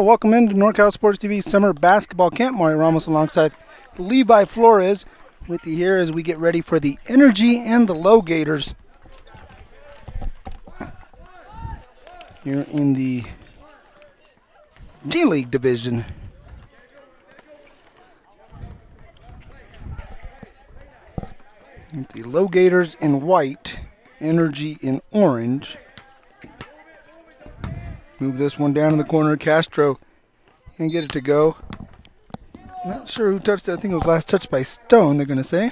welcome into NorCal Sports TV Summer Basketball Camp. Mario Ramos alongside Levi Flores with you here as we get ready for the Energy and the LowGators here in the G League division. With the LowGators in white, Energy in orange. Move this one down in the corner. Castro can get it to go. Not sure who touched it. I think it was last touched by Stone, they're going to say.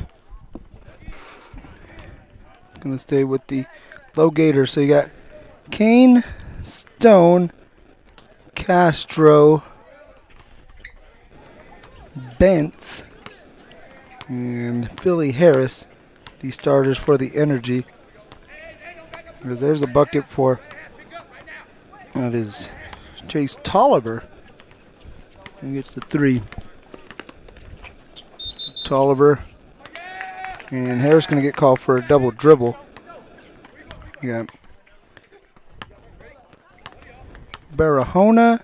Going to stay with the LowGators. So you got Kane, Stone, Castro, Bentz, and Philly Harris, the starters for the Energy. Because there's a bucket for, that is Chase Tolliver. He gets the three. Tolliver and Harris going to get called for a double dribble. Yeah. Barahona,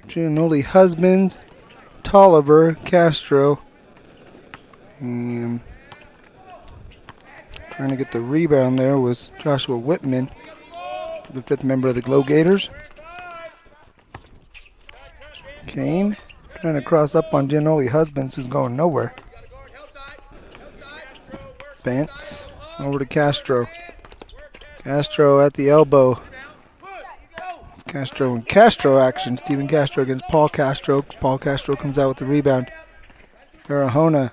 Giannoli Husbands, Tolliver, Castro, and trying to get the rebound there was Joshua Whitman, the fifth member of the LowGators. Kane trying to cross up on Giannoli Husbands, who's going nowhere. Bentz over to Castro. Castro at the elbow. Castro and Castro action. Steven Castro against Paul Castro. Paul Castro comes out with the rebound. Barahona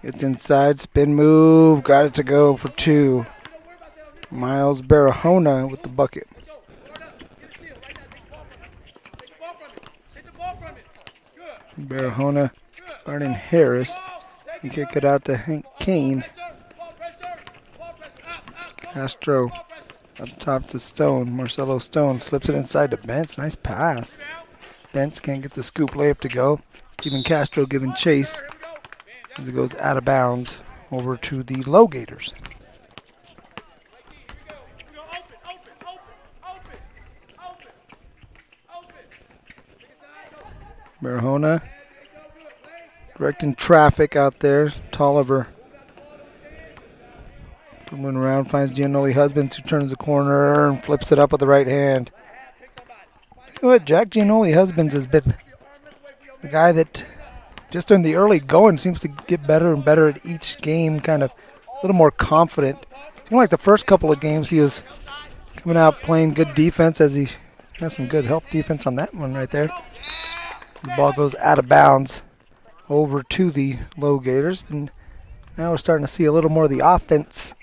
gets inside. Spin move. Got it to go for two. Miles Barahona with the bucket. Barahona guarding Harris. He kick it out to Hank Kane. Castro up top to Stone. Marcelo Stone slips it inside to Bentz. Nice pass. Bentz can't get the scoop layup to go. Steven Castro giving chase as it goes out of bounds over to the LowGators. Barahona directing traffic out there. Tolliver dribbling around, finds Giannoli Husbands, who turns the corner and flips it up with the right hand. You know what? Jack Giannoli Husbands has been a guy that just during the early going seems to get better and better at each game, kind of a little more confident. You know, like the first couple of games he was coming out playing good defense, as he has some good help defense on that one right there. The ball goes out of bounds over to the LowGators, and now we're starting to see a little more of the offense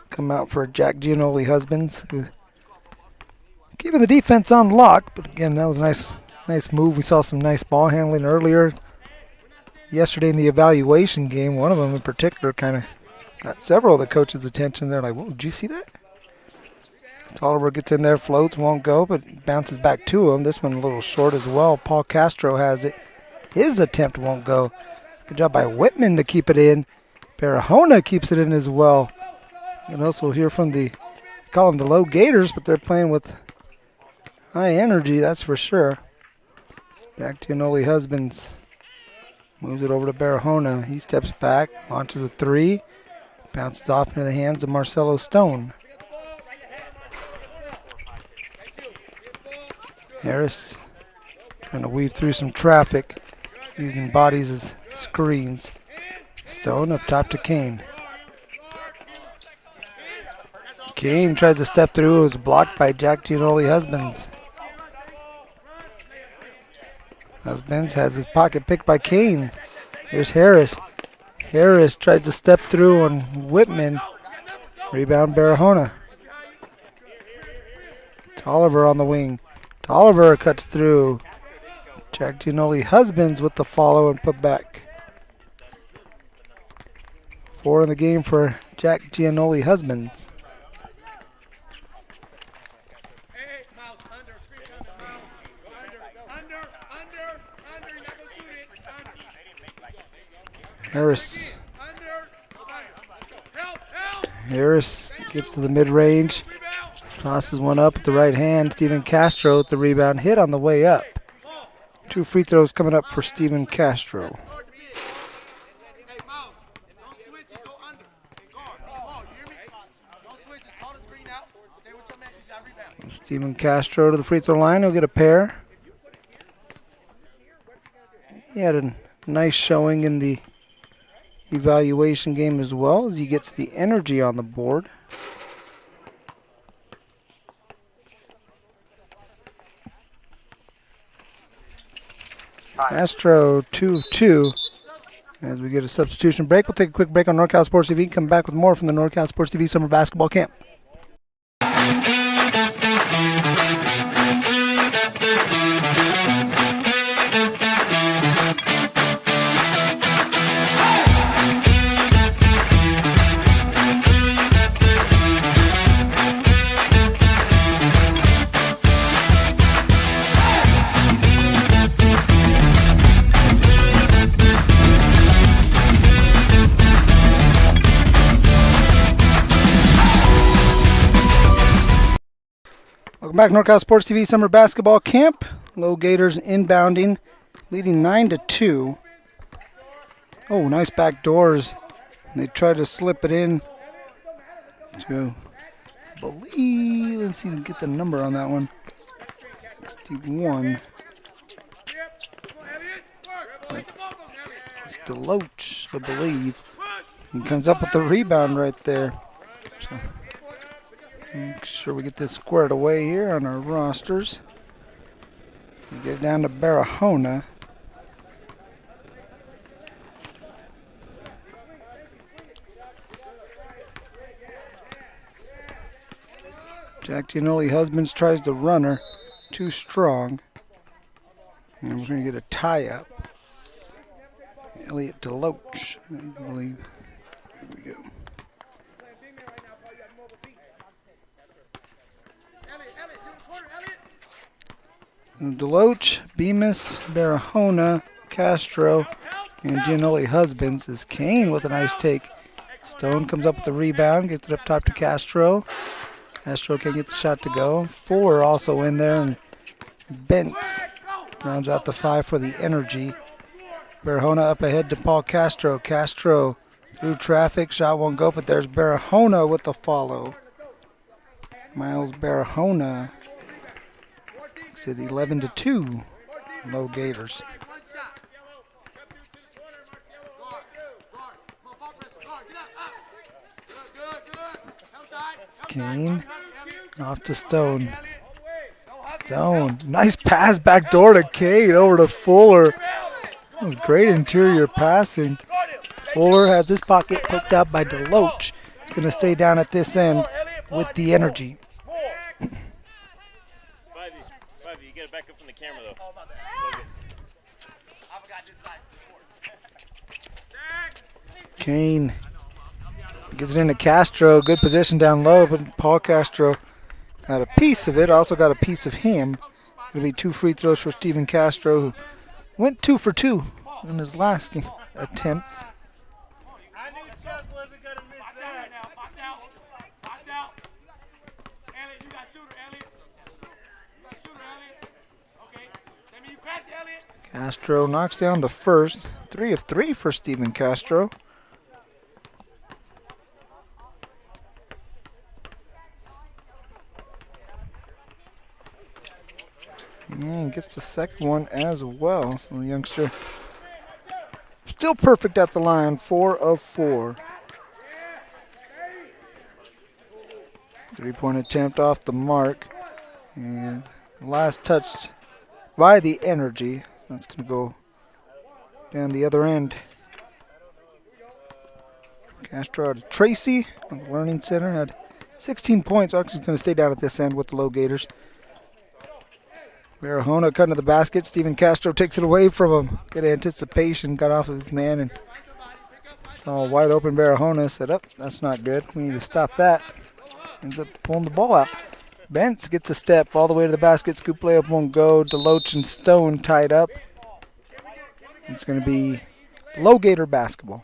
come out for Jack Giannoli Husbands, who keeping the defense on lock. But again, that was a nice move. We saw some nice ball handling earlier yesterday in the evaluation game. One of them in particular kind of got several of the coaches' attention. They're like, "Whoa, did you see that?" Tolliver gets in there, floats, won't go, but bounces back to him. This one a little short as well. Paul Castro has it. His attempt won't go. Good job by Whitman to keep it in. Barahona keeps it in as well. And also hear from the, call them the LowGators, but they're playing with high energy, that's for sure. Jack Giannoli Husbands moves it over to Barahona. He steps back, launches a three, bounces off into the hands of Marcelo Stone. Harris trying to weave through some traffic, using bodies as screens. Stone up top to Kane. Kane tries to step through. It was blocked by Jack Giannoli Husbands. Husbands has his pocket picked by Kane. Here's Harris. Harris tries to step through on Whitman. Rebound Barahona. Tolliver on the wing. Tolliver cuts through. Jack Giannoli Husbands with the follow and put back. 4 in the game for Jack Giannoli Husbands. Harris gets to the mid-range. Tosses one up with the right hand. Steven Castro with the rebound. Hit on the way up. 2 free throws coming up for Steven Castro. Steven Castro to the free throw line. He'll get a pair. He had a nice showing in the evaluation game as well, as he gets the energy on the board. Castro 2-2 as we get a substitution break. We'll take a quick break on NorCal Sports TV. Come back with more from the NorCal Sports TV Summer Basketball Camp. Welcome back, NorCal Sports TV Summer Basketball Camp. LowGators inbounding, leading 9-2. Oh, nice back doors. They tried to slip it in to, let's see, get the number on that one. 61. It's Deloach, I believe. He comes up with the rebound right there. So, make sure we get this squared away here on our rosters. We get down to Barahona. Jack Giannoli Husbands tries the runner. Too strong. And we're going to get a tie up. Elliot Deloach, I believe. Here we go. Deloach, Bemis, Barahona, Castro, and Giannoli Husbands is Kane with a nice take. Stone comes up with the rebound, gets it up top to Castro. Castro can't get the shot to go. Fuller also in there, and Bentz rounds out the 5 for the energy. Barahona up ahead to Paul Castro. Castro through traffic, shot won't go, but there's Barahona with the follow. Miles Barahona. It's at 11-2, LowGators. Kane off to Stone. Stone, nice pass back door to Kane over to Fuller. That was great interior passing. Fuller has his pocket poked out by Deloach. Going to stay down at this end with the energy. Kane gets it into Castro. Good position down low, but Paul Castro got a piece of it. Also got a piece of him. It'll be 2 free throws for Steven Castro, who went 2 for 2 in his last attempts. Castro knocks down the first. 3 of 3 for Steven Castro. And gets the second one as well. So the youngster still perfect at the line, 4 of 4. 3-point attempt off the mark. And last touched by the energy. That's going to go down the other end. Castro out of Tracy on the Learning Center had 16 points. Actually going to stay down at this end with the LowGators. Barahona cutting to the basket. Steven Castro takes it away from him. Good anticipation. Got off of his man and saw a wide open Barahona. Said, that's not good. We need to stop that. Ends up pulling the ball out. Bentz gets a step all the way to the basket. Scoop layup won't go. Deloach and Stone tied up. It's going to be LowGator basketball.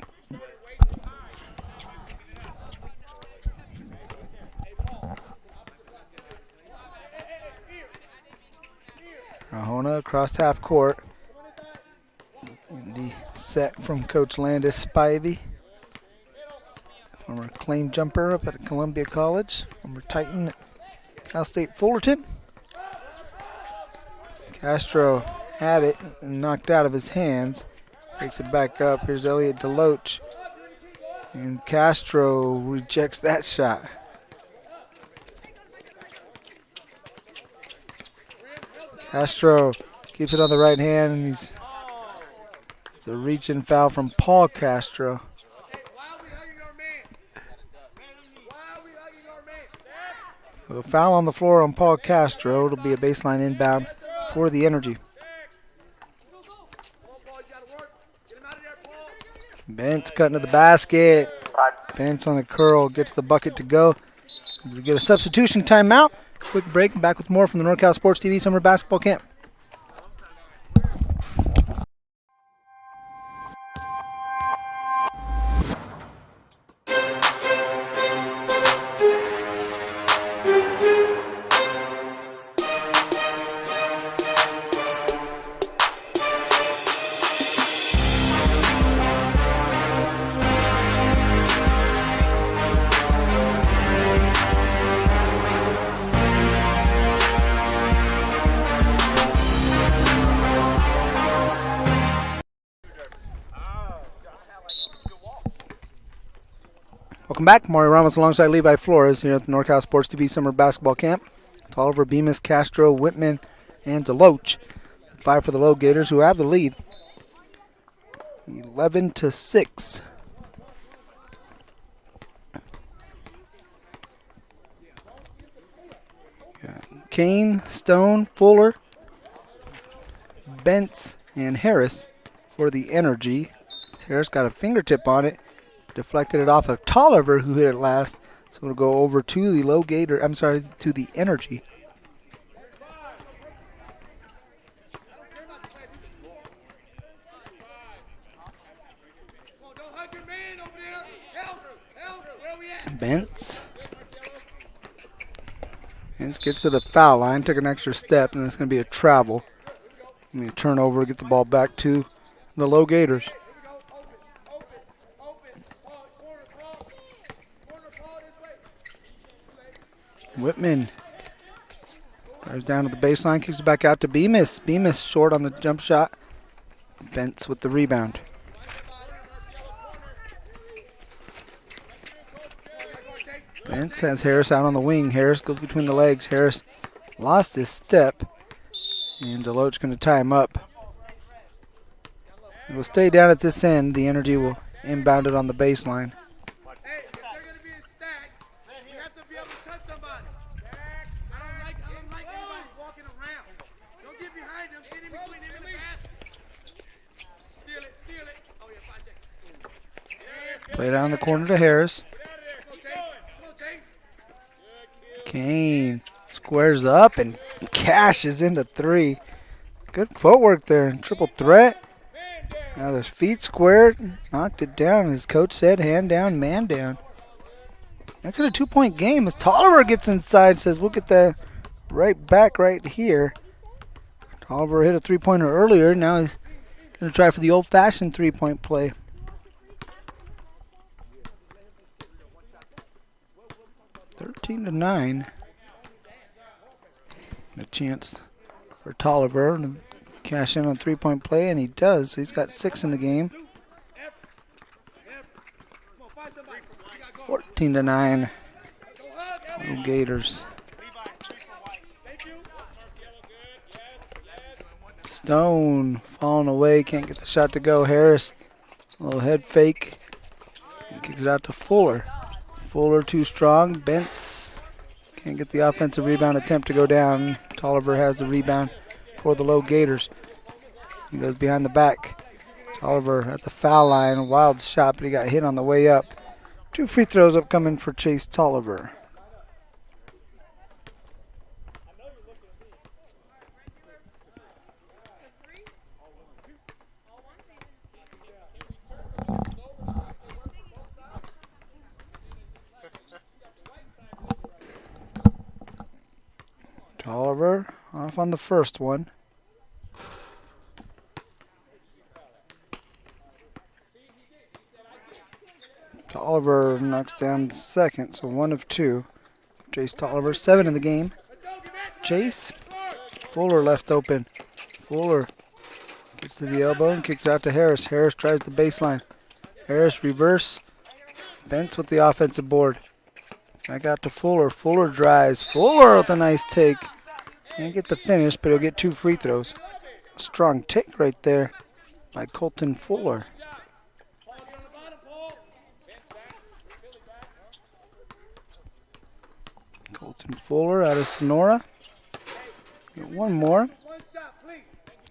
Barahona across half court. And the set from Coach Landis Spivey. Former claim jumper up at Columbia College. Former Titan at Cal State Fullerton. Castro had it and knocked out of his hands. Takes it back up. Here's Elliot DeLoach. And Castro rejects that shot. Castro keeps it on the right hand, and it's a reach-in foul from Paul Castro. A foul on the floor on Paul Castro. It'll be a baseline inbound for the Energy. Bentz cutting to the basket. Bentz on a curl, gets the bucket to go. As we get a substitution timeout. Quick break and back with more from the NorCal Sports TV Summer Basketball Camp. Welcome back. Mario Ramos alongside Levi Flores here at the NorCal Sports TV Summer Basketball Camp. It's Oliver, Bemis, Castro, Whitman, and DeLoach. 5 for the LowGators, who have the lead. 11-6. Kane, Stone, Fuller, Bentz, and Harris for the Energy. Harris got a fingertip on it. Deflected it off of Tolliver, who hit it last. So it'll go over to the LowGator. I'm sorry, to the Energy. Bentz. Bentz gets to the foul line, took an extra step, and it's going to be a travel. Going to turn over, get the ball back to the LowGators. Whitman drives down to the baseline, kicks it back out to Bemis. Bemis short on the jump shot. Bentz with the rebound. Bentz has Harris out on the wing. Harris goes between the legs. Harris lost his step. And DeLoach going to tie him up. It will stay down at this end. The Energy will inbound it on the baseline. Play down the corner to Harris. Kane squares up and cashes into 3. Good footwork there. Triple threat. Got his feet squared. Knocked it down. His coach said hand down, man down. Next to a 2-point game as Tolliver gets inside. Says we'll get that right back right here. Tolliver hit a 3-pointer earlier. Now he's going to try for the old-fashioned 3-point play. To 9. A chance for Tolliver to cash in on 3-point play, and he does. So he's got 6 in the game. 14-9. Gators. Stone falling away, can't get the shot to go. Harris, a little head fake, and kicks it out to Fuller. Fuller too strong. Bentz can't get the offensive rebound attempt to go down. Tolliver has the rebound for the LowGators. He goes behind the back. Tolliver at the foul line. A wild shot, but he got hit on the way up. 2 free throws upcoming for Chase Tolliver. Tolliver off on the first one. Tolliver knocks down the second, so 1 of 2. Chase Tolliver, 7 in the game. Chase. Fuller left open. Fuller gets to the elbow and kicks out to Harris. Harris tries the baseline. Harris reverse. Bents with the offensive board. Back out to Fuller. Fuller drives. Fuller with a nice take. Can't get the finish, but he'll get 2 free throws. A strong take right there by Colton Fuller. Colton Fuller out of Sonora. Get one more.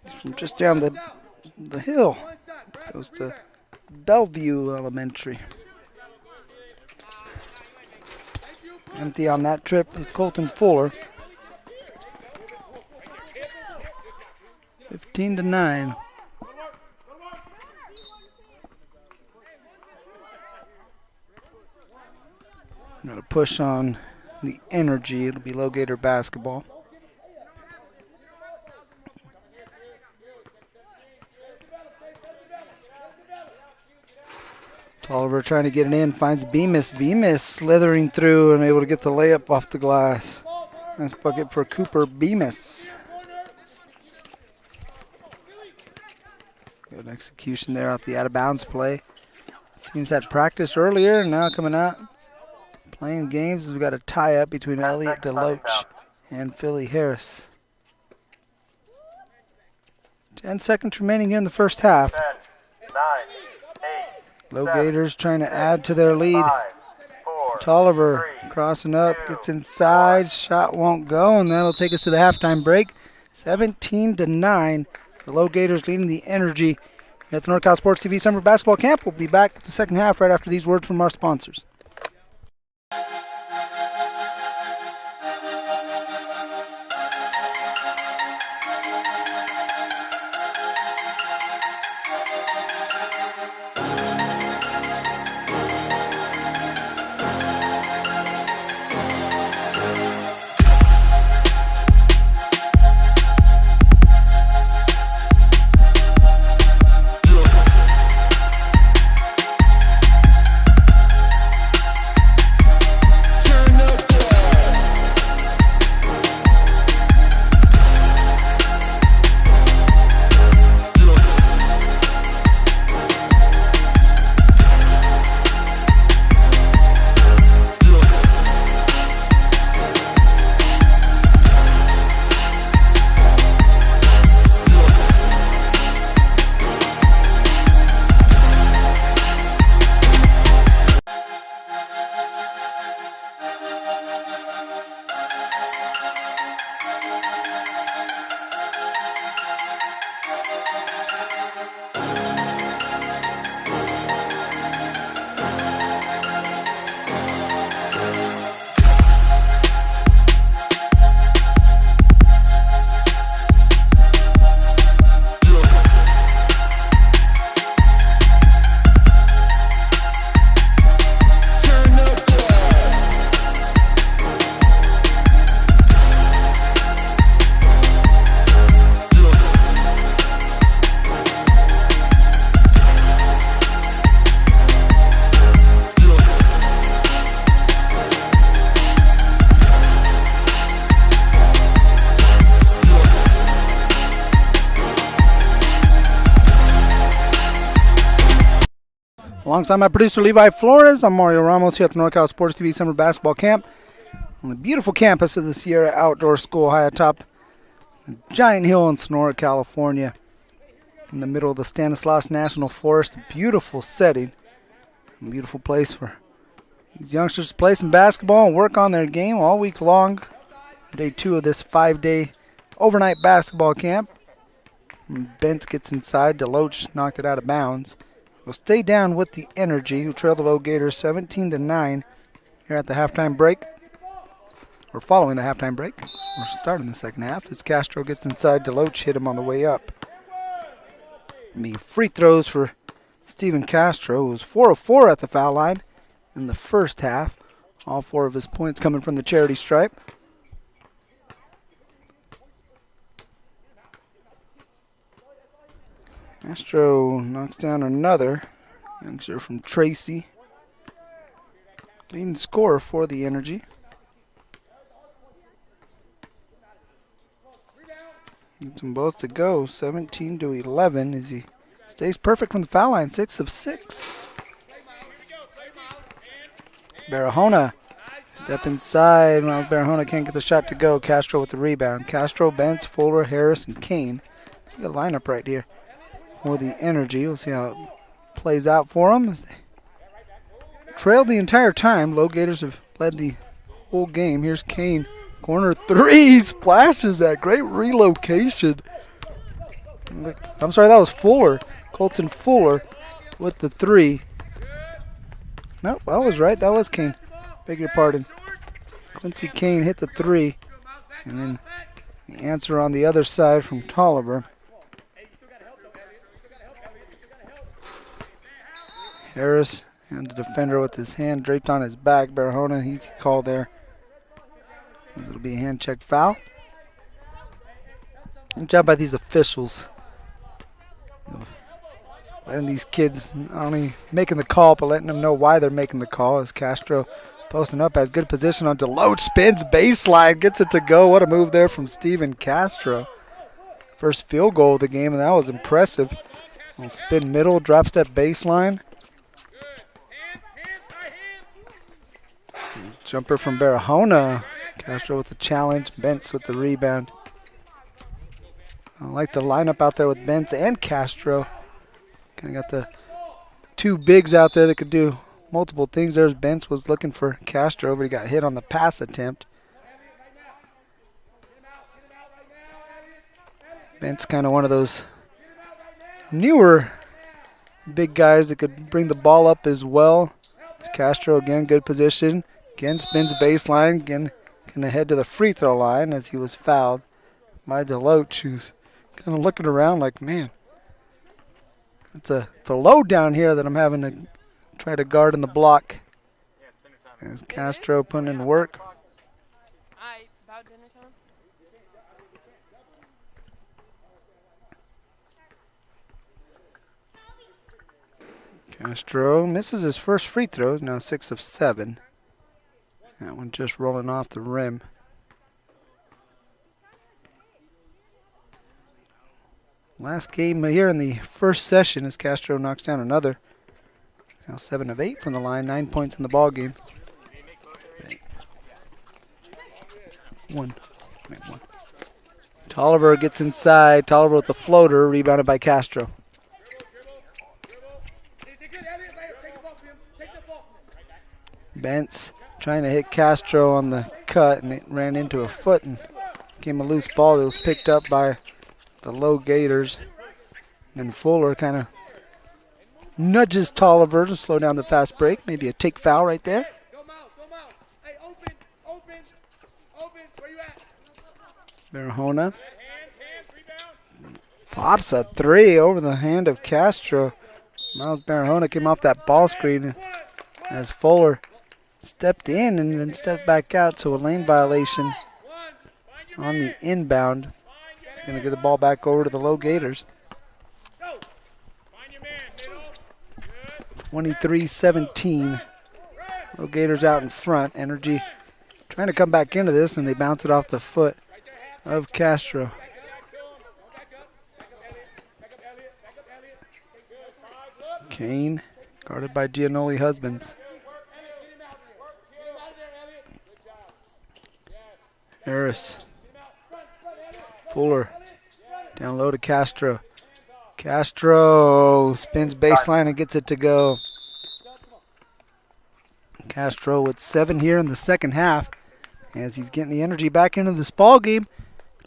He's from just down the hill. Goes to Bellevue Elementary. Empty on that trip is Colton Fuller. 15-9. Got to push on the energy. It'll be LowGator basketball. Tolliver trying to get it in, finds Bemis. Bemis slithering through and able to get the layup off the glass. Nice bucket for Cooper Bemis. Good execution there off the out-of-bounds play. Teams had practice earlier and now coming out playing games. We've got a tie-up between Elliott DeLoach and Philly Harris. 10 seconds remaining here in the first half. 10, 9, 8, LowGators trying to add to their lead. 5, 4, Tolliver 3, crossing up, 2, gets inside, shot won't go, and that'll take us to the halftime break. 17-9. The LowGators leading the energy at the NorCal Sports TV Summer Basketball Camp. We'll be back with the second half right after these words from our sponsors. Alongside my producer, Levi Flores, I'm Mario Ramos here at the NorCal Sports TV Summer Basketball Camp on the beautiful campus of the Sierra Outdoor School high atop Giant Hill in Sonora, California, in the middle of the Stanislaus National Forest. A beautiful setting, a beautiful place for these youngsters to play some basketball and work on their game all week long. Day 2 of this 5-day overnight basketball camp. Bent gets inside. DeLoach knocked it out of bounds. We'll stay down with the energy, who trail the LowGators 17-9 here at the halftime break. We're following the halftime break. We're starting the second half as Castro gets inside. DeLoach hit him on the way up. The free throws for Steven Castro, who was 4 of 4 at the foul line in the first half. All 4 of his points coming from the charity stripe. Castro knocks down another youngster from Tracy. leading scorer for the Energy. Needs them both to go, 17-11 as he stays perfect from the foul line, 6 of 6. Barahona step inside. Well, Barahona can't get the shot to go. Castro with the rebound. Castro, Bentz, Fuller, Harris, and Kane. It's a good lineup right here for the Energy. We'll see how it plays out for them. As they trailed the entire time. LowGators have led the whole game. Here's Kane. Corner three. Splashes that. Great relocation. I'm sorry, that was Fuller. Colton Fuller with the three. Nope, I was right. That was Kane. Beg your pardon. Quincy Kane hit the three. And then the answer on the other side from Tolliver. Harris and the defender with his hand draped on his back. Barahona, easy call there. It'll be a hand check foul. Good job by these officials. Letting these kids not only making the call, but letting them know why they're making the call. As Castro posting up, has good position on Deloach, spins baseline, gets it to go. What a move there from Steven Castro. First field goal of the game, and that was impressive. Little spin middle, drop step baseline. Jumper from Barahona. Castro with the challenge, Bentz with the rebound. I like the lineup out there with Bentz and Castro. Kind of got the two bigs out there that could do multiple things. There's Bentz was looking for Castro, but he got hit on the pass attempt. Bentz kind of one of those newer big guys that could bring the ball up as well. Castro again, good position. Again spins baseline. Again going to head to the free throw line as he was fouled by Deloach, who's kind of looking around like, man, it's a load down here that I'm having to try to guard in the block. As Castro putting in work. Castro misses his first free throw, now 6 of 7. That one just rolling off the rim. Last game here in the first session as Castro knocks down another. Now 7 of 8 from the line, 9 points in the ball game. One. Tolliver gets inside. Tolliver with the floater, rebounded by Castro. Bentz trying to hit Castro on the cut, and it ran into a foot and became a loose ball that was picked up by the LowGators. And Fuller kind of nudges Tolliver to slow down the fast break. Maybe a take foul right there. Barahona pops a three over the hand of Castro. Miles Barahona came off that ball screen as Fuller stepped in and then stepped back out, so a lane violation on the inbound. Going to get the ball back over to the LowGators. 23-17. LowGators out in front. Energy trying to come back into this, and they bounce it off the foot of Castro. Kane guarded by Giannoli Husbands. Harris. Fuller. Down low to Castro. Castro spins baseline and gets it to go. Castro with 7 here in the second half as he's getting the energy back into this ball game,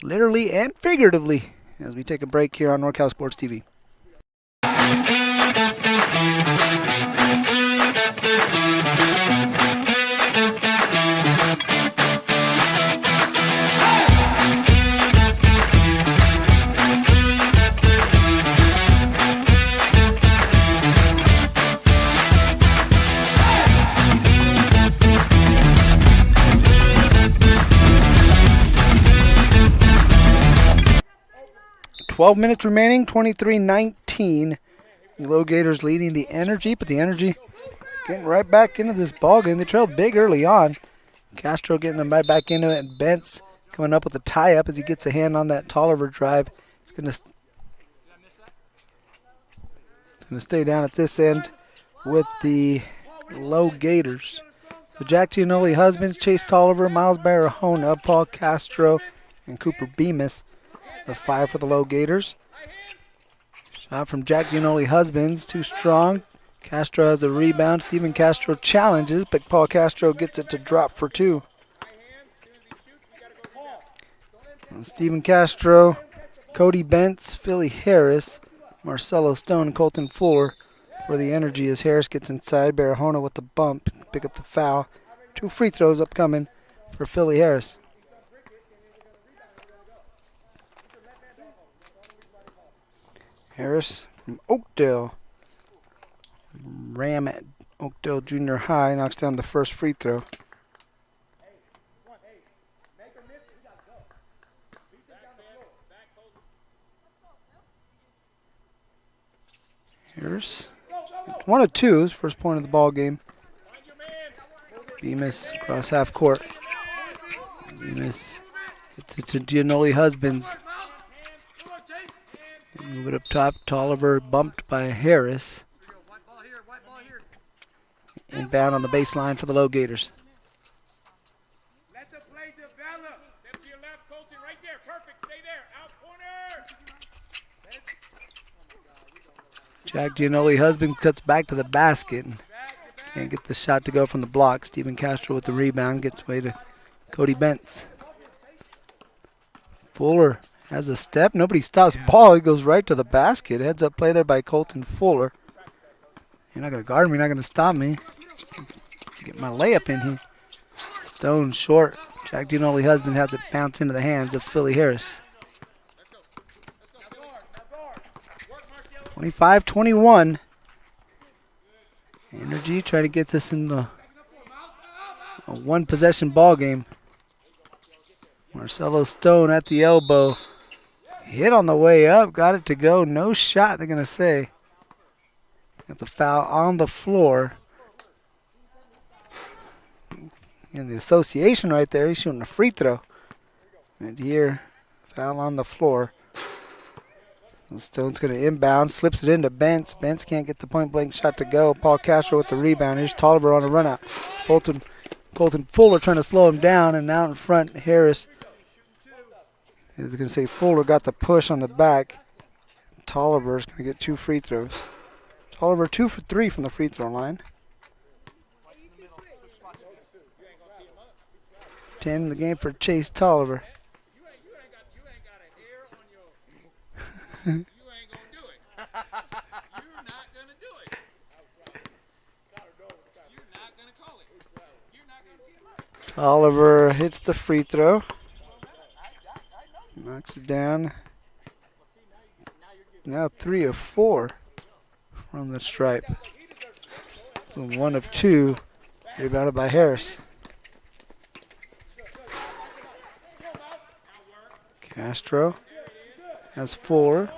literally and figuratively, as we take a break here on NorCal Sports TV. 12 minutes remaining, 23-19. The LowGators leading the Energy, but the Energy getting right back into this ball game. They trailed big early on. Castro getting them right back into it, and Bentz coming up with a tie-up as he gets a hand on that Tolliver drive. He's going to stay down at this end with the LowGators. So Jack Giannoli husbands, Chase Tolliver, Miles Barahona, Paul Castro, and Cooper Bemis. The 5 for the LowGators. Shot from Jack Giannoli husbands, too strong. Castro has a rebound. Steven Castro challenges, but Paul Castro gets it to drop for 2. Steven Castro, Cody Bentz, Philly Harris, Marcelo Stone, Colton Fuller for the energy as Harris gets inside. Barahona with the bump, pick up the foul. 2 free throws upcoming for Philly Harris. Harris from Oakdale. Ram at Oakdale Junior High knocks down the first free throw. Harris, 1 of 2, his first point of the ball game. Bemis across half court. Bemis hits it to Giannoli husbands. Move it up top. Tolliver bumped by Harris. Inbound on the baseline for the LowGators. Let the play develop. Step to your left, Colton, right there. Perfect. Stay there. Out corner. Jack Giannoli husband cuts back to the basket. Can't get the shot to go from the block. Steven Castro with the rebound. Gets way to Cody Bentz. Fuller has a step. Nobody stops ball. He goes right to the basket. Heads up play there by Colton Fuller. You're not going to guard me. You're not going to stop me. Get my layup in here. Stone short. Jack Giannoli husband has it bounce into the hands of Philly Harris. 25-21. Energy trying to get this in a 1-possession ball game. Marcelo Stone at the elbow. Hit on the way up. Got it to go. No shot, they're going to say. Got the foul on the floor. And the association right there, he's shooting a free throw. And here, foul on the floor. Stone's going to inbound, slips it into Bentz. Bentz can't get the point-blank shot to go. Paul Castro with the rebound. Here's Tolliver on a run-out. Colton Fuller trying to slow him down, and out in front, Harris. He's going to say Fuller got the push on the back. Tolliver's going to get 2 free throws. Tolliver 2 for 3 from the free throw line. 10 in the game for Chase Tolliver. You ain't gonna do it. You're not gonna do it. You're not gonna call it. You're not gonna tee him up. Tolliver hits the free throw. Knocks it down. Now 3 of 4 from the stripe. So 1 of 2. Rebounded by Harris. Castro has Fuller.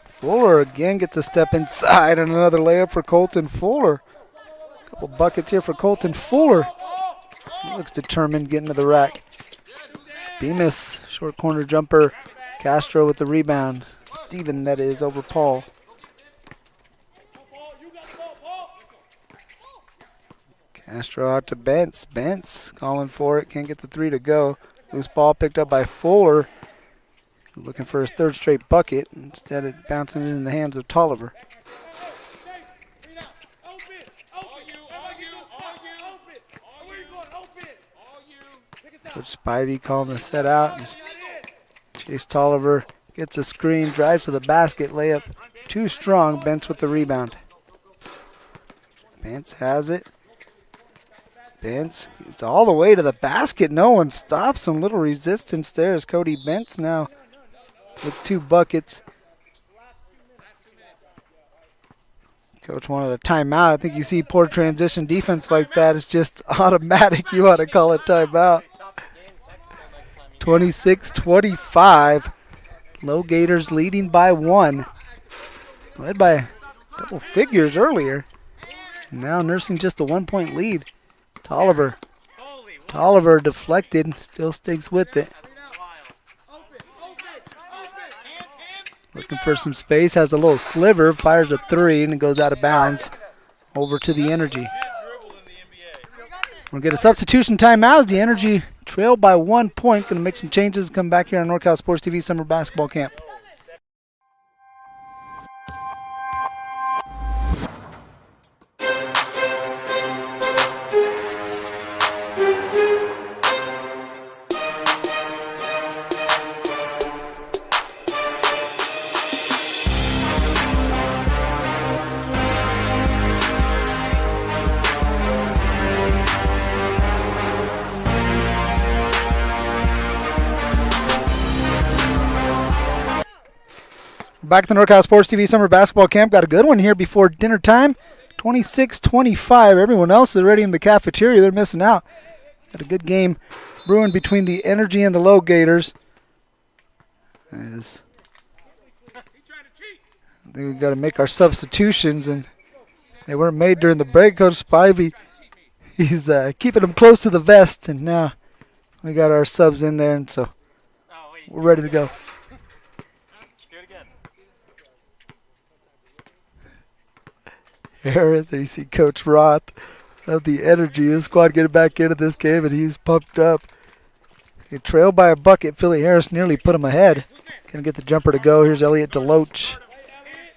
Fuller again gets a step inside and another layup for Colton Fuller. Couple buckets here for Colton Fuller. He looks determined getting to the rack. Bemis, short corner jumper. Castro with the rebound. Steven, that is, over Paul. Castro out to Bentz. Bentz calling for it. Can't get the 3 to go. Loose ball picked up by Fuller. Looking for his 3rd straight bucket. Instead of bouncing it in the hands of Tolliver. Coach Spivey calling the set out. Chase Tolliver gets a screen, drives to the basket, layup too strong. Bentz with the rebound. Bentz has it. Bentz, it's all the way to the basket. No one stops him. Little resistance there as Cody Bentz now with 2 buckets. Coach wanted a timeout. I think you see poor transition defense like that. It's just automatic. You want to call it timeout. 26-25. LowGators leading by 1. Led by double figures earlier. Now nursing just a 1-point lead. Tolliver deflected, still sticks with it. Looking for some space, has a little sliver, fires a three, and it goes out of bounds over to the Energy. We'll get a substitution timeout as the Energy trail by 1 point. Going to make some changes, come back here on NorCal Sports TV Summer Basketball Camp. Back at the NorCal Sports TV Summer Basketball Camp. Got a good one here before dinner time. 26-25. Everyone else is already in the cafeteria. They're missing out. Got a good game brewing between the Energy and the LowGators. As I think we've got to make our substitutions, and they weren't made during the break. Coach Spivey, he's keeping them close to the vest, and now we got our subs in there, and so we're ready to go. Harris, there you see Coach Roth of the Energy. His squad getting back into this game, and he's pumped up. He trailed by a bucket. Philly Harris nearly put him ahead. Going to get the jumper to go. Here's Elliot DeLoach.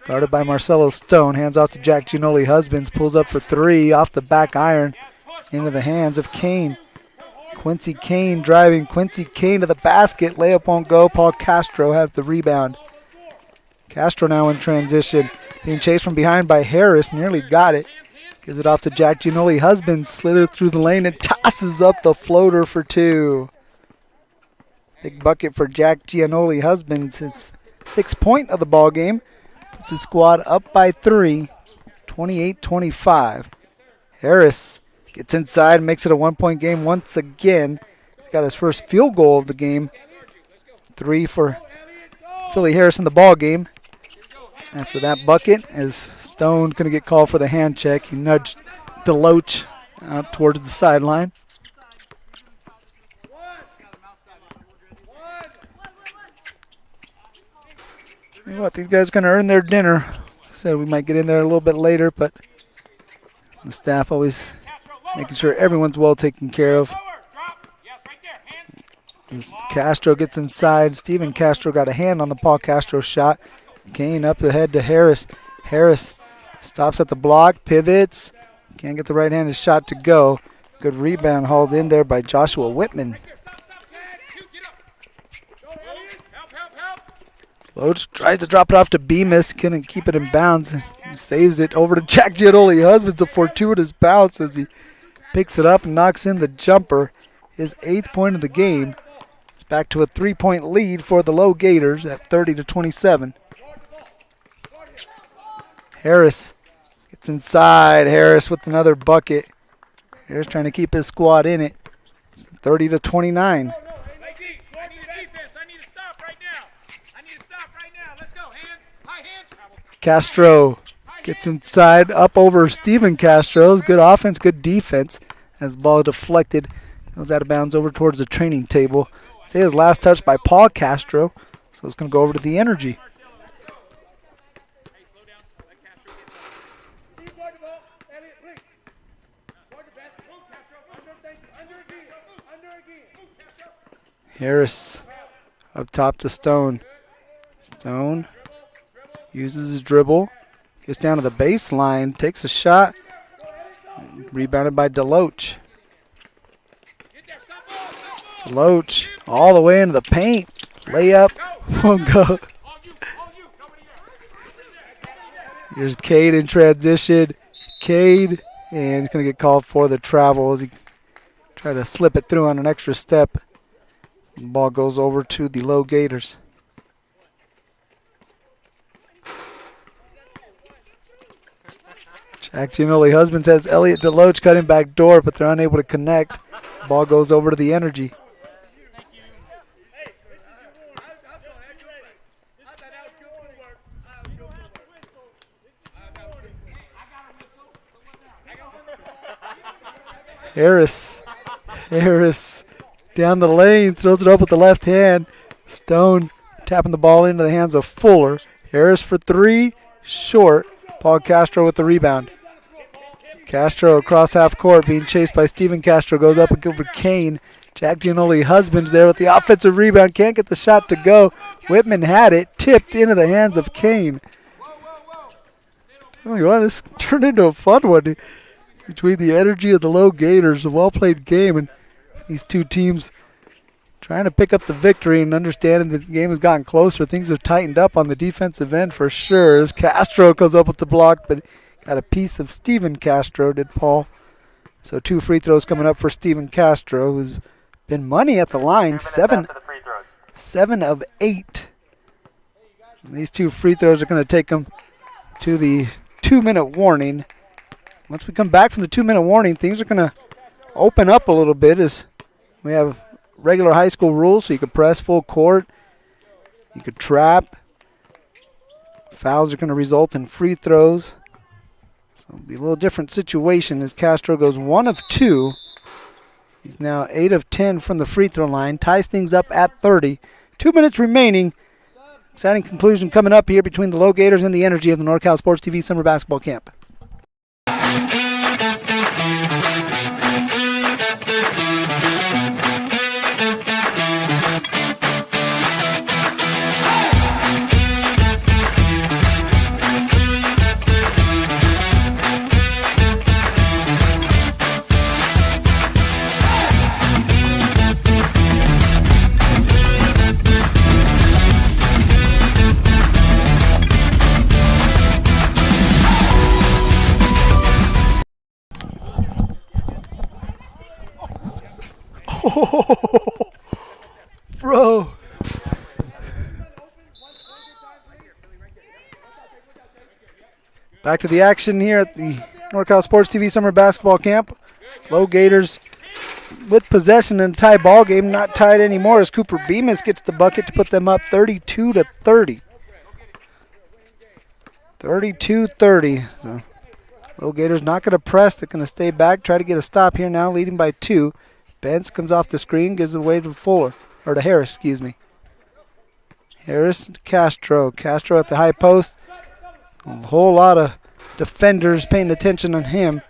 Guarded by Marcelo Stone. Hands off to Jack Giannoli Husbands. Pulls up for three off the back iron. Into the hands of Kane. Quincy Kane driving. Quincy Kane to the basket. Layup won't go. Paul Castro has the rebound. Castro now in transition. Being chased from behind by Harris. Nearly got it. Gives it off to Jack Giannoli Husbands. Slithered through the lane and tosses up the floater for two. Big bucket for Jack Giannoli Husbands. His 6th point of the ball game. Puts his squad up by 3. 28-25. Harris gets inside. Makes it a 1-point game once again. He's got his first field goal of the game. 3 for Philly Harris in the ball game. After that bucket, as Stone going to get called for the hand check, he nudged DeLoach out towards the sideline. Tell you what, these guys are going to earn their dinner. Said we might get in there a little bit later, but the staff always making sure everyone's well taken care of. As Castro gets inside, Steven Castro got a hand on the Paul Castro shot. Kane up ahead to Harris. Harris stops at the block, pivots. Can't get the right-handed shot to go. Good rebound hauled in there by Joshua Whitman. Loach tries to drop it off to Bemis. Couldn't keep it in bounds. He saves it over to Jack Giannoli Husbands. A fortuitous bounce as he picks it up and knocks in the jumper. His 8th point of the game. It's back to a 3-point lead for the LowGators at 30-27. Harris gets inside. Harris with another bucket. Harris trying to keep his squad in it. It's 30-29. Castro gets inside, up over Steven Castro's. Good offense, good defense. As the ball deflected, goes out of bounds over towards the training table. Say his last touch by Paul Castro. So it's going to go over to the Energy. Harris up top to Stone. Stone uses his dribble. Gets down to the baseline. Takes a shot. Rebounded by DeLoach. DeLoach all the way into the paint. Layup won't go. Here's Cade in transition. Cade, and he's going to get called for the travel as he tried to slip it through on an extra step. The ball goes over to the LowGators. Jack Giannoli Husbands has Elliot DeLoach cutting back door, but they're unable to connect. The ball goes over to the Energy. Harris down the lane, throws it up with the left hand. Stone tapping the ball into the hands of Fuller. Harris for three, short. Paul Castro with the rebound. Castro across half court being chased by Steven Castro. Goes up and over Kane. Jack Gianoli Husbands there with the offensive rebound. Can't get the shot to go. Whitman had it. Tipped into the hands of Kane. Oh, well, this turned into a fun one between the energy of the LowGators. A well-played game, and these two teams trying to pick up the victory and understanding that the game has gotten closer. Things have tightened up on the defensive end for sure. As Castro comes up with the block, but got a piece of Steven Castro, did Paul. So 2 free throws coming up for Steven Castro, who's been money at the line. 7 of 8. And these 2 free throws are going to take him to the 2-minute warning. Once we come back from the 2-minute warning, things are going to open up a little bit as we have regular high school rules, so you could press full court, you could trap. Fouls are going to result in free throws. So it'll be a little different situation as Castro goes 1 of 2. He's now 8 of 10 from the free throw line, ties things up at 30. 2 minutes remaining. Exciting conclusion coming up here between the LowGators and the energy of the NorCal Sports TV Summer Basketball Camp. Bro. Back to the action here at the NorCal Sports TV Summer Basketball Camp. LowGators with possession in a tie ball game, not tied anymore as Cooper Bemis gets the bucket to put them up 32-30. 32-30. So LowGators not going to press. They're going to stay back, try to get a stop here now, leading by 2. Bentz comes off the screen, gives it away to Fuller, or to Harris, excuse me. Harris to Castro. Castro at the high post. A whole lot of defenders paying attention on him.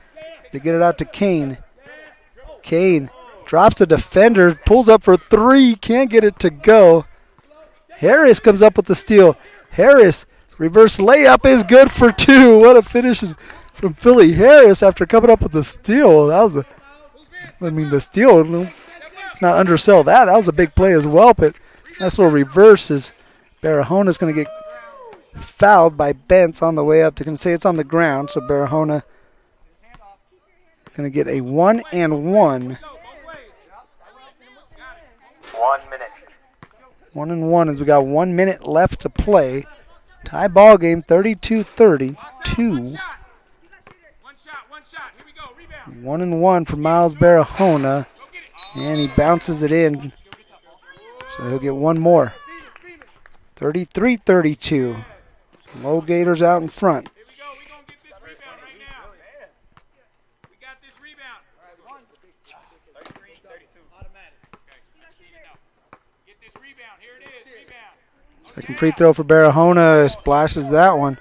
They get it out to Kane. Kane drops the defender, pulls up for 3, can't get it to go. Harris comes up with the steal. Harris, reverse layup is good for 2. What a finish from Philly Harris after coming up with the steal. That was the steal, let's not undersell that. That was a big play as well, but nice little reverse as Barahona's going to get fouled by Bentz on the way up. They're going to say it's on the ground, so Barahona going to get a 1 and 1. 1 minute. 1 and 1 as we got 1 minute left to play. Tie ball game, 32-32. 1 and 1 for Miles Barahona, and he bounces it in, so he'll get one more. 33-32. LowGators out in front. Second free throw for Barahona, splashes that one.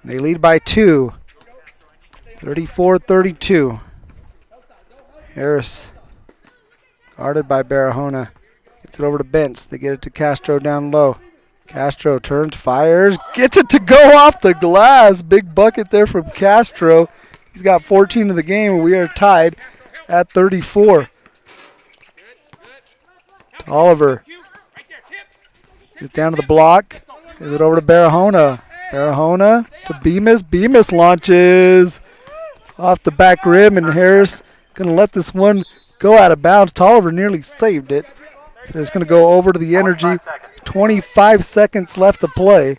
They lead by 2. 34-32. Harris guarded by Barahona. Gets it over to Bentz. They get it to Castro down low. Castro turns, fires, gets it to go off the glass. Big bucket there from Castro. He's got 14 of the game, and we are tied at 34. Oliver gets down to the block. Gives it over to Barahona. Barahona to Bemis. Bemis launches off the back rim, and Harris going to let this one go out of bounds. Tolliver nearly saved it. It's going to go over to the energy. 25 seconds left to play.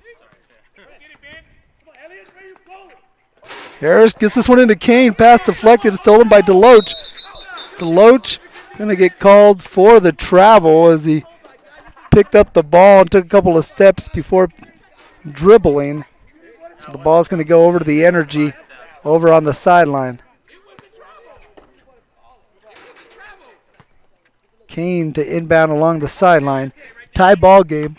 Harris gets this one into Kane. Pass deflected, stolen by DeLoach. DeLoach going to get called for the travel as he picked up the ball and took a couple of steps before dribbling. So the ball's going to go over to the energy over on the sideline. Kane to inbound along the sideline. Tie ball game.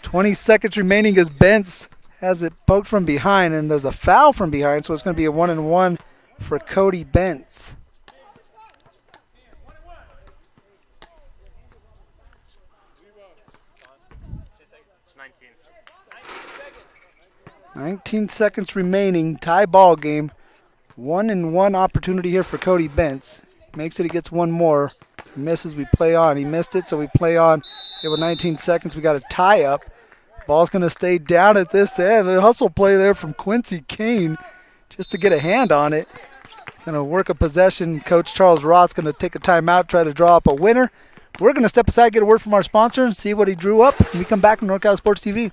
20 seconds remaining as Bentz has it poked from behind, and there's a foul from behind, so it's going to be a 1-and-1 for Cody Bentz. 19 seconds remaining, tie ball game. 1-and-1 opportunity here for Cody Bentz. Makes it, he gets one more. He misses, we play on. He missed it, so we play on. Here with 19 seconds, we got a tie up. Ball's going to stay down at this end. A hustle play there from Quincy Kane just to get a hand on it. Going to work a possession. Coach Charles Roth's going to take a timeout, try to draw up a winner. We're going to step aside, get a word from our sponsor, and see what he drew up. When we come back on NorCal Sports TV.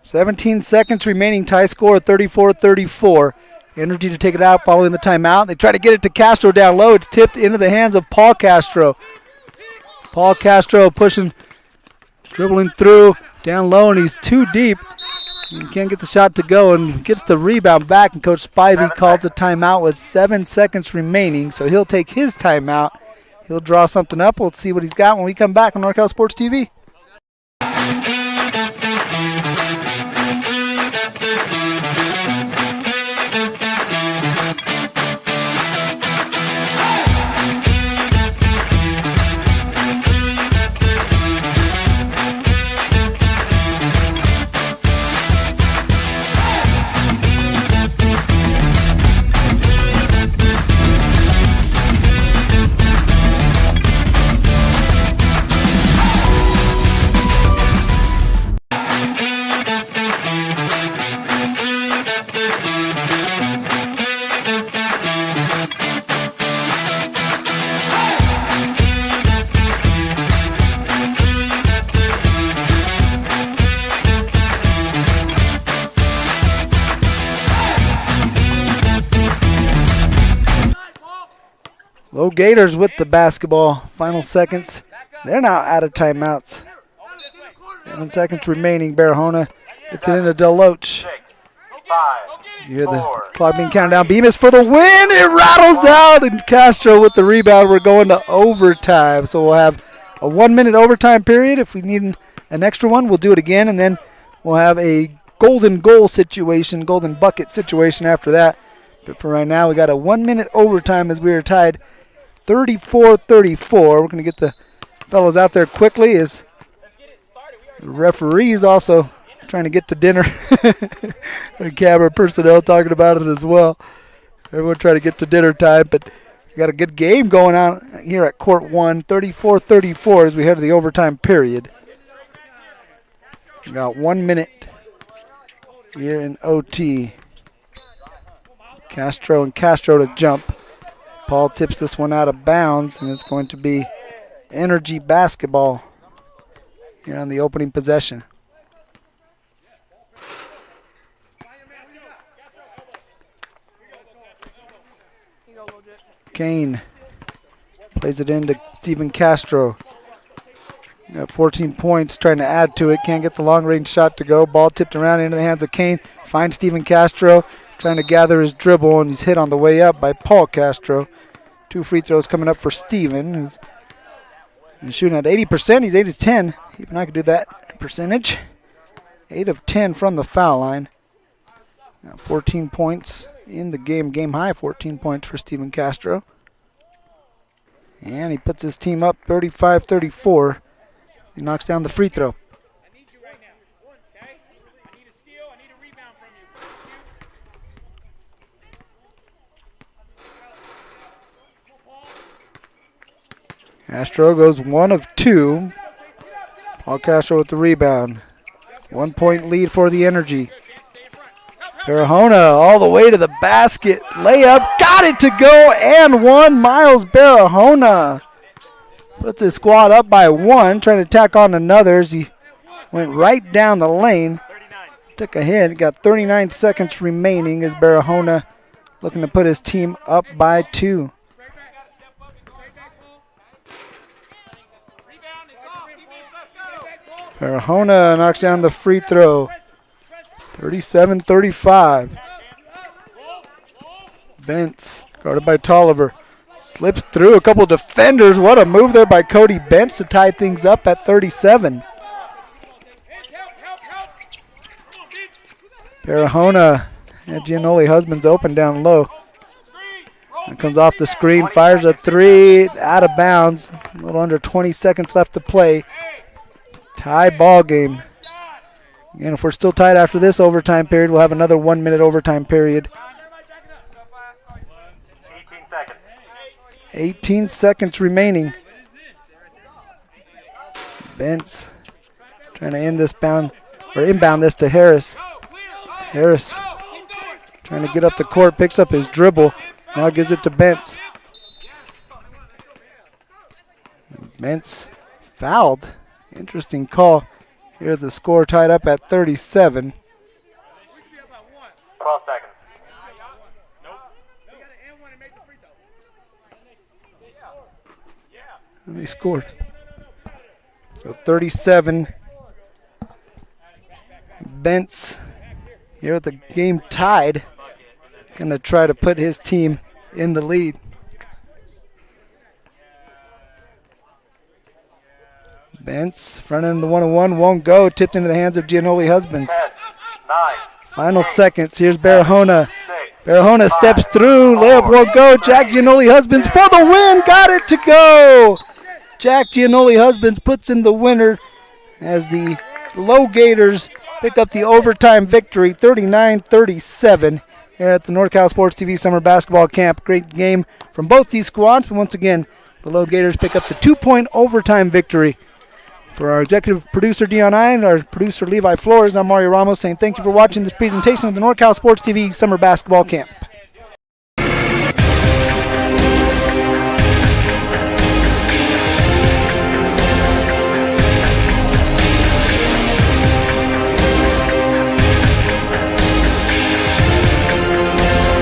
.17 seconds remaining, tie score 34-34. Energy to take it out following the timeout. They try to get it to Castro down low. It's tipped into the hands of Paul Castro. Paul Castro pushing, dribbling through, down low, and he's too deep. He can't get the shot to go and gets the rebound back, and Coach Spivey calls a timeout with 7 seconds remaining, so he'll take his timeout. He'll draw something up. We'll see what he's got when we come back on NorCal Sports TV. LowGators with the basketball. Final seconds. They're now out of timeouts. 7 seconds remaining. Barahona gets it into Deloach. 6, 5, You hear the 4, clock being counted down. Bemis for the win. It rattles out, and Castro with the rebound. We're going to overtime. So we'll have a 1-minute overtime period. If we need an extra one, we'll do it again, and then we'll have a golden goal situation, golden bucket situation after that. But for right now, we got a 1-minute overtime as we are tied 34-34. We're going to get the fellas out there quickly as the referees also trying to get to dinner. The camera personnel talking about it as well. Everyone trying to get to dinner time, but we got a good game going on here at Court 1, 34-34 as we head to the overtime period. We got 1 minute here in OT. Castro to jump. Paul tips this one out of bounds, and it's going to be Energy basketball here on the opening possession. Kane plays it into Steven Castro. Got 14 points, trying to add to it. Can't get the long-range shot to go. Ball tipped around into the hands of Kane. Finds Steven Castro, trying to gather his dribble, and he's hit on the way up by Paul Castro. 2 free throws coming up for Steven, who's shooting at 80%. He's 8 of 10. Even I could do that percentage. 8 of 10 from the foul line. Now 14 points in the game. Game high, 14 points for Steven Castro. And he puts his team up 35-34. He knocks down the free throw. Castro goes 1 of 2. Paul Castro with the rebound. 1 point lead for the Energy. Barahona all the way to the basket. Layup, got it to go and one. Miles Barahona put the squad up by 1, trying to tack on another as he went right down the lane. Took a hit, got 39 seconds remaining as Barahona looking to put his team up by 2. Barahona knocks down the free throw. 37-35. Bentz, guarded by Tolliver. Slips through a couple defenders. What a move there by Cody Bentz to tie things up at 37. Barahona and Gianoli Husbands open down low. And comes off the screen, fires a 3, out of bounds. A little under 20 seconds left to play. Tie ball game. And if we're still tied after this overtime period, we'll have another 1-minute overtime period. 18 seconds. 18 seconds remaining. Bentz trying to end this inbound this to Harris. Harris trying to get up the court, picks up his dribble. Now gives it to Bentz. Bentz fouled. Interesting call. Here's the score tied up at 37. 12 seconds. And they scored. So 37. Bentz here with the game tied. Going to try to put his team in the lead. Bentz, front end of the 1-on-1, won't go. Tipped into the hands of Gianoli Husbands. 10, 9, Final 8, seconds. Here's Barahona. 6, Barahona steps through. Layup won't go. Jack Gianoli Husbands for the win. Got it to go. Jack Gianoli Husbands puts in the winner as the LowGators pick up the overtime victory, 39-37, here at the NorCal Sports TV Summer Basketball Camp. Great game from both these squads. But once again, the LowGators pick up the 2-point overtime victory. For our executive producer, Dion I, and our producer, Levi Flores, I'm Mario Ramos saying thank you for watching this presentation of the NorCal Sports TV Summer Basketball Camp.